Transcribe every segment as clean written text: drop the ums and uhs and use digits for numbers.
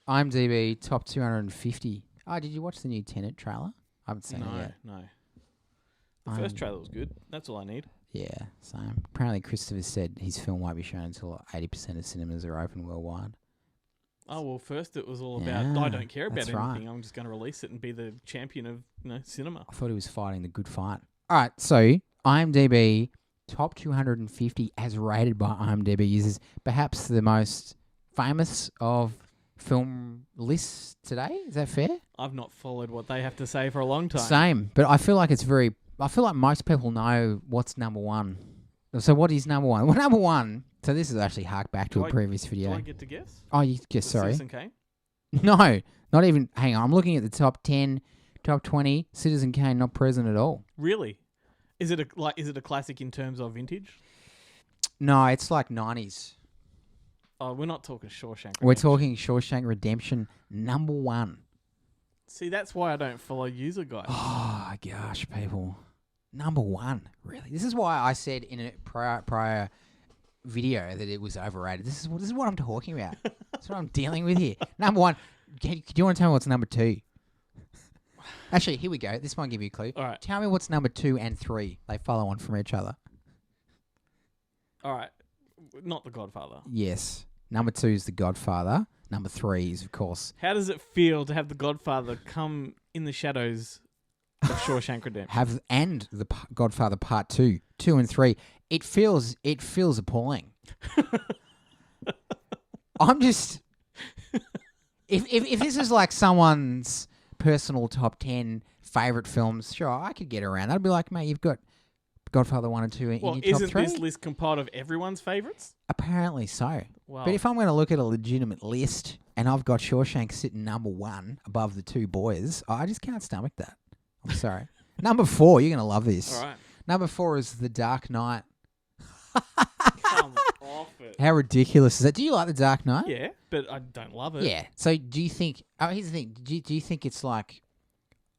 IMDb top 250. Oh, did you watch the new Tenet trailer? I haven't seen it yet. No. The first trailer was good. That's all I need. Yeah, same. Apparently, Christopher said his film won't be shown until 80% of cinemas are open worldwide. Oh, well, first it was all about, I don't care about anything. Right. I'm just going to release it and be the champion of cinema. I thought he was fighting the good fight. All right, so IMDb top 250 as rated by IMDb users, perhaps the most famous of film lists today. Is that fair? I've not followed what they have to say for a long time. Same, but I feel like I feel like most people know what's number one. So what is number one? Well, number one. So this is actually hark back to a previous video. Do I get to guess? Oh, you guess. Sorry. Citizen Kane? No, not even. Hang on, I'm looking at the top 10, top 20. Citizen Kane not present at all. Really? Is it a classic in terms of vintage? No, it's like 90s. Oh, we're not talking Shawshank Redemption. We're talking Shawshank Redemption, number one. See, that's why I don't follow user guides. Oh, gosh, people. Number one, really? This is why I said in a prior video that it was overrated. This is what I'm talking about. That's what I'm dealing with here. Number one. Do you want to tell me what's number two? Actually, here we go. This might give you a clue. All right. Tell me what's number 2 and 3. They follow on from each other. All right. Not The Godfather. Yes. Number 2 is The Godfather. Number 3 is, of course... How does it feel to have The Godfather come in the shadows of Shawshank Redemption? And The Godfather Part 2. 2 and 3. It feels appalling. I'm just... If this is like someone's personal top 10 favourite films, sure, I could get around. I'd be like, mate, you've got Godfather 1 and 2 in your top 3. Isn't this list compiled of everyone's favourites? Apparently so. Wow. But if I'm going to look at a legitimate list and I've got Shawshank sitting number 1 above the two boys, I just can't stomach that. I'm sorry. Number 4, you're going to love this. All right. Number 4 is The Dark Knight. Come off it. How ridiculous is that? Do you like The Dark Knight? Yeah, but I don't love it. Yeah. So do you think... Oh, here's the thing. Do you think it's like...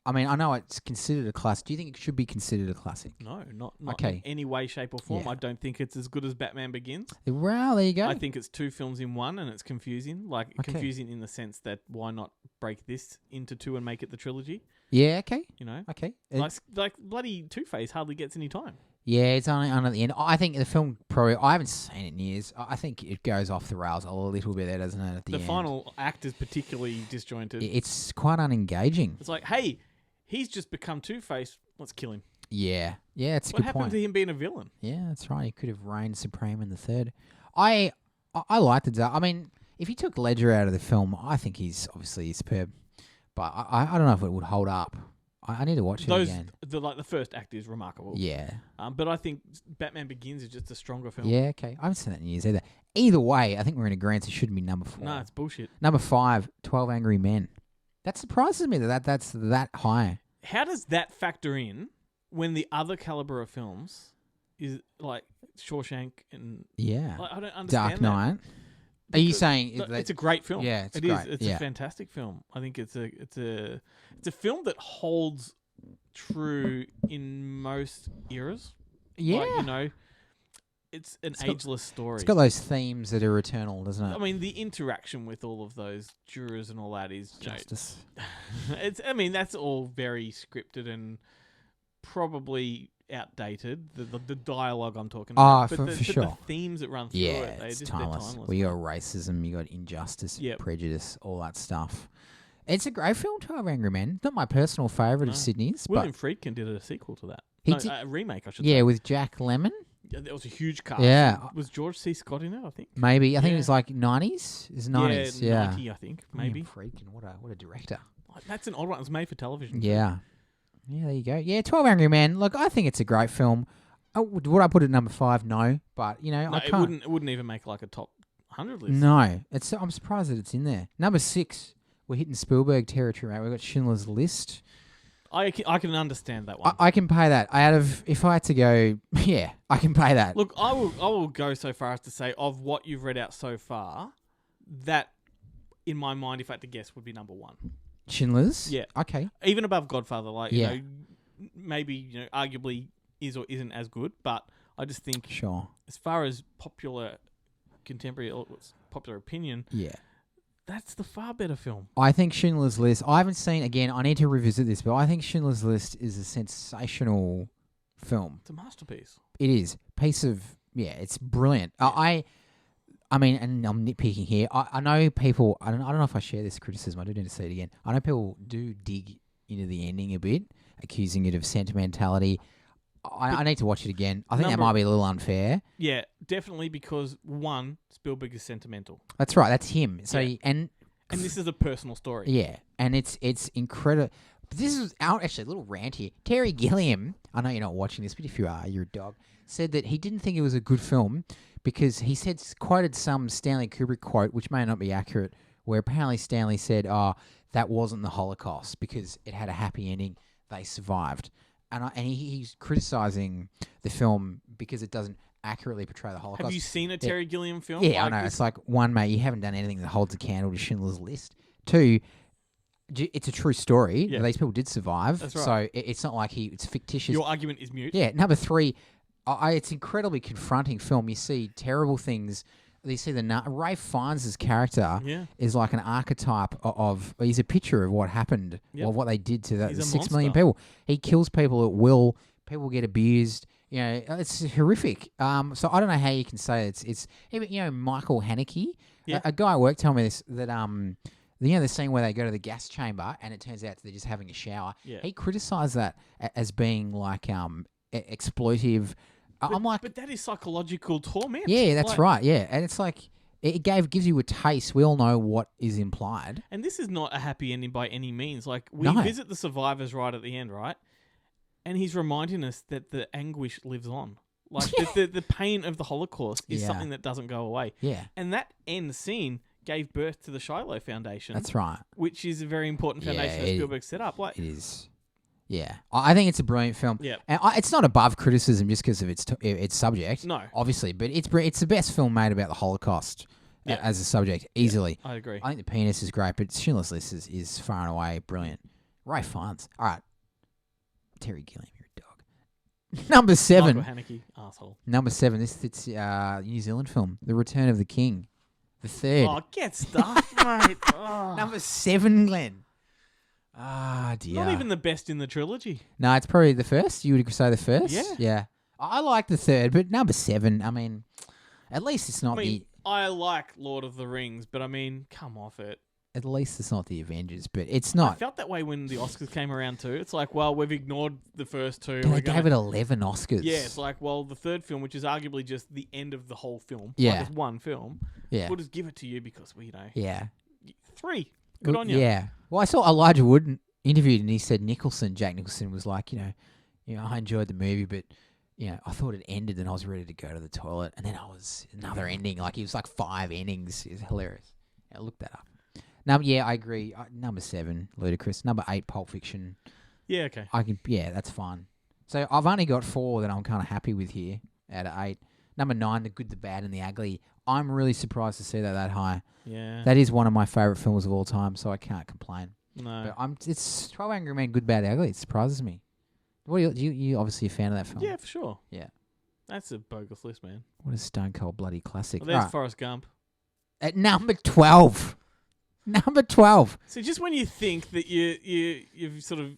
I mean, I know it's considered a classic. Do you think it should be considered a classic? No, not Okay. in any way, shape or form. Yeah. I don't think it's as good as Batman Begins. Well, there you go. I think it's 2 films in one and it's confusing. Confusing in the sense that why not break this into 2 and make it the trilogy? Yeah, okay. You know? Okay. Like bloody Two-Face hardly gets any time. Yeah, it's only on at the end. I think the film probably... I haven't seen it in years. I think it goes off the rails a little bit there, doesn't it, at the end? The final act is particularly disjointed. It's quite unengaging. It's like, hey, he's just become Two-Face. Let's kill him. Yeah. Yeah, it's a good point. What happened to him being a villain? Yeah, that's right. He could have reigned supreme in the third. I like the Dark... I mean, if you took Ledger out of the film, I think he's obviously superb. But I don't know if it would hold up. I need to watch it again. The first act is remarkable. Yeah. But I think Batman Begins is just a stronger film. Yeah, okay. I haven't seen that in years either. Either way, I think we're in agreement. It shouldn't be number 4. No, it's bullshit. Number 5, 12 Angry Men. That surprises me that's that high. How does that factor in when the other caliber of films is like Shawshank and... Yeah. I don't understand Dark Knight. Are you saying... it's a great film. Yeah, it's great. It's a fantastic film. I think it's a film that holds true in most eras. Yeah. Like, it's an ageless story. It's got those themes that are eternal, doesn't it? I mean, the interaction with all of those jurors and all that is... Justice. That's all very scripted and probably outdated. The dialogue I'm talking about. For sure. The themes that run through it, it's they're timeless. Well, you got racism, you got injustice, Yep. prejudice, all that stuff. It's a great film, 12 Angry Men. Not my personal favourite of Sydney's. William Friedkin did a sequel to that. A remake, I should say. Yeah, with Jack Lemmon. Yeah, that was a huge cast. Yeah. Was George C. Scott in it, I think? Maybe. I think it was like 90s. It's 90s, yeah. 90, I think, maybe. William Friedkin, what a director. That's an odd one. It was made for television. Yeah. Yeah, there you go. Yeah, 12 Angry Men. Look, I think it's a great film. Would I put it at number 5? No. But, I can't. It wouldn't even make like a top 100 list. No. I'm surprised that it's in there. Number 6. We're hitting Spielberg territory, mate. We've got Schindler's List. I can understand that one. I can pay that. If I had to go, yeah, I can pay that. Look, I will go so far as to say, of what you've read out so far, that, in my mind, if I had to guess, would be number 1. Schindler's? Yeah. Okay. Even above Godfather, maybe, arguably is or isn't as good, but I just think, sure, as far as popular opinion, yeah, That's the far better film. I think Schindler's List. I haven't seen again. I need to revisit this, but I think Schindler's List is a sensational film. It's a masterpiece. It is piece of it's brilliant. Yeah. I mean, and I'm nitpicking here. I know people. I don't know if I share this criticism. I do need to say it again. I know people do dig into the ending a bit, accusing it of sentimentality. I need to watch it again. I think that might be a little unfair. Yeah, definitely, because one, Spielberg is sentimental. That's right. That's him. So and this is a personal story. Yeah, and it's incredible. This is actually a little rant here. Terry Gilliam, I know you're not watching this, but if you are, you're a dog, said that he didn't think it was a good film because he quoted some Stanley Kubrick quote, which may not be accurate, where apparently Stanley said, "Oh, that wasn't the Holocaust because it had a happy ending. They survived." And he's criticizing the film because it doesn't accurately portray the Holocaust. Have you seen a Terry Gilliam film? Yeah, I know. It's like, one, mate, you haven't done anything that holds a candle to Schindler's List. Two, it's a true story. Yeah. These people did survive. That's right. So it's not like it's fictitious. Your argument is mute. Yeah. Number three, it's incredibly confronting film. You see terrible things. You see Ralph Fiennes' character is like an archetype of he's a picture of what happened or what they did to the 6 million people. He kills people at will. People get abused. You know, it's horrific. So I don't know how you can say it's even Michael Haneke, a guy at work told me this that the scene where they go to the gas chamber and it turns out they're just having a shower. Yeah. He criticised that as being like exploitive. But that is psychological torment. Yeah, that's right. Yeah, and it's like it gives you a taste. We all know what is implied. And this is not a happy ending by any means. Like we No. visit the survivors right at the end, right? And he's reminding us that the anguish lives on. Like the pain of the Holocaust is something that doesn't go away. Yeah, And that end scene gave birth to the Shiloh Foundation. that's right. Which is a very important foundation that Spielberg set up. Like It is. Yeah, I think it's a brilliant film. Yeah. And it's not above criticism just because of its subject. No. Obviously, but it's the best film made about the Holocaust as a subject, easily. I agree. I think The Penis is great, but Schindler's List is far and away brilliant. Ralph Fiennes. All right. Terry Gilliam, you're a dog. Number 7. Michael Haneke, asshole. Number 7. It's New Zealand film, The Return of the King. The third. Oh, get stuffed, mate. Oh. Number 7, Glenn. Ah, dear. Not even the best in the trilogy. No, it's probably the first. You would say the first? Yeah. Yeah. I like the third, but number 7, I mean, at least it's not I like Lord of the Rings, but I mean, come off it. At least it's not the Avengers, but it's I not. felt that way when the Oscars came around too. It's like, well, we've ignored the first two. They gave it 11 Oscars. Yeah, it's like, well, the third film, which is arguably just the end of the whole film. Yeah. Like it's one film. Yeah. We'll just give it to you because we, Yeah. 3. Good on you. Yeah. Well, I saw Elijah Wood interviewed and he said Jack Nicholson was like, I enjoyed the movie, but I thought it ended and I was ready to go to the toilet, and then I was another ending. Like it was like 5 endings. It was hilarious. Yeah, look that up. I agree. Number 7, Ludicrous. Number 8, Pulp Fiction. Yeah, okay. That's fine. So I've only got 4 that I'm kind of happy with here out of 8. Number 9, The Good, the Bad, and the Ugly. I'm really surprised to see that high. Yeah. That is one of my favourite films of all time, so I can't complain. No. But it's 12 Angry Men, Good, Bad, Ugly. It surprises me. What are you obviously a fan of that film? Yeah, for sure. Yeah. That's a bogus list, man. What a stone cold bloody classic. Well, there's Right. Forrest Gump. At number 12. Number 12. So just when you think that you've sort of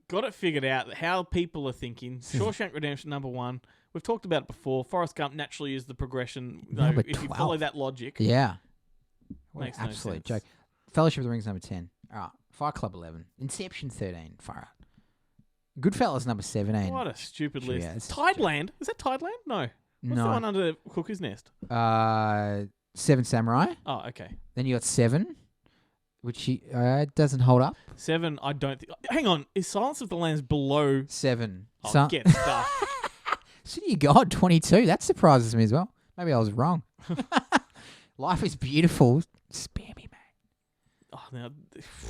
got it figured out how people are thinking, Shawshank Redemption number 1. We've talked about it before. Forrest Gump naturally is the progression. Number if you 12. follow that logic. Yeah. What Makes an no absolute sense. joke. Fellowship of the Rings number 10. All right. Fight Club 11. Inception 13. Far out. Goodfellas number 17. What a stupid list. it's Tideland? Is that Tideland? No. What's the No. one under Cuckoo's Nest? 7 Samurai. Oh, okay. Then you got 7, which doesn't hold up. 7, I don't think. Hang on. Is Silence of the Lambs below? 7. Oh, get stuff. City of God 22. That surprises me as well. Maybe I was wrong. Life is Beautiful. Spare me, mate. Oh, now,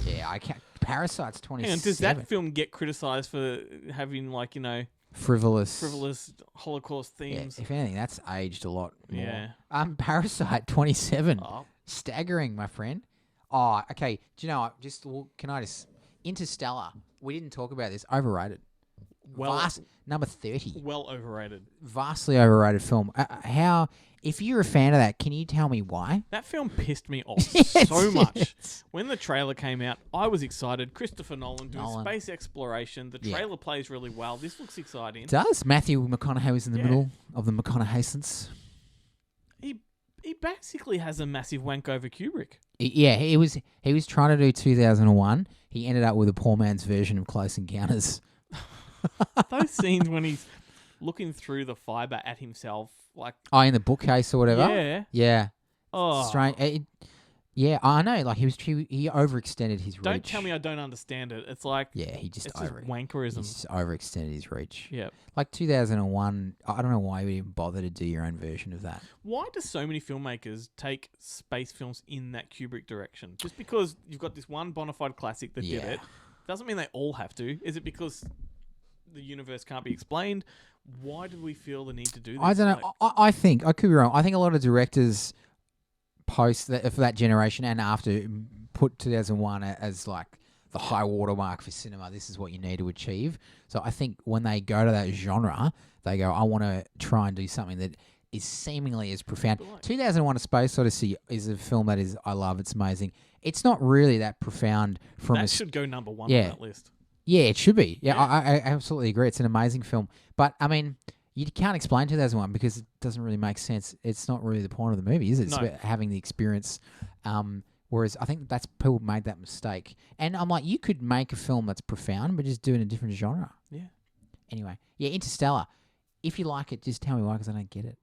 Yeah, I can't. Parasite's 27. hang on, does that film get criticised for having, like, frivolous Holocaust Yeah, themes? if anything, that's aged a lot more. Yeah. Parasite 27. Oh, Staggering, my friend. Oh, okay. Do you know what? Interstellar. We didn't talk about this. Overrated. Number 30. Well overrated. Vastly overrated film. How? If you're a fan of that, can you tell me why? That film pissed me off Yes, so much. yes. When the trailer came out, I was excited. Christopher Nolan doing space exploration. The trailer plays really well. This looks exciting. It does. Matthew McConaughey was in the middle of the McConaughey-sence. He basically has a massive wank over Kubrick. He was trying to do 2001. He ended up with a poor man's version of Close Encounters. Those scenes when he's looking through the fiber at himself, like in the bookcase or whatever. Yeah. Oh, strange. I know. Like he overextended his reach. Don't tell me I don't understand it. It's like he just it's just wankerism. He just overextended his reach. Yeah. Like 2001. I don't know why you would even bother to do your own version of that. Why do so many filmmakers take space films in that Kubrick direction? Just because you've got this one bona fide classic that did it, doesn't mean they all have to. Is it because the universe can't be explained? Why do we feel the need to do this? I don't know. I think I could be wrong. I think a lot of directors post that for that generation and after put 2001 as like the high watermark for cinema. This is what you need to achieve. So I think when they go to that genre, they go, I want to try and do something that is seemingly as profound. 2001: A Space Odyssey is a film that I love. It's amazing. It's not really that profound from that should go number one on that list. Yeah, it should be. Yeah, I absolutely agree. It's an amazing film. But, I mean, you can't explain 2001 because it doesn't really make sense. It's not really the point of the movie, is it? It's about having the experience. Whereas I think people made that mistake. And I'm like, you could make a film that's profound, but just do it in a different genre. Yeah. Anyway, Interstellar. If you like it, just tell me why, because I don't get it.